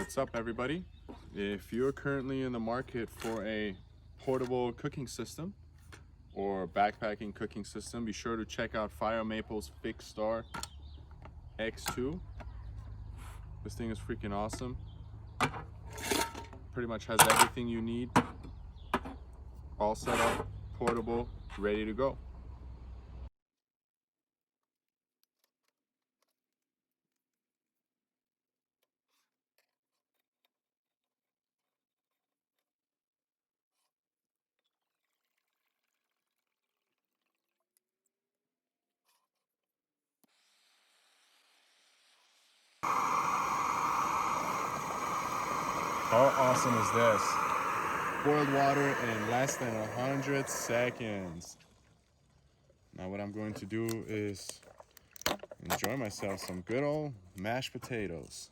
What's up, everybody? If you're currently in the market for a portable cooking system or backpacking cooking system, be sure to check out Fire Maple's FixStar X2. This thing is freaking awesome. Pretty much has everything you need, all set up, portable, ready to go. How awesome is this? Boiled water in less than 100 seconds. Now what I'm going to do is enjoy myself some good old mashed potatoes.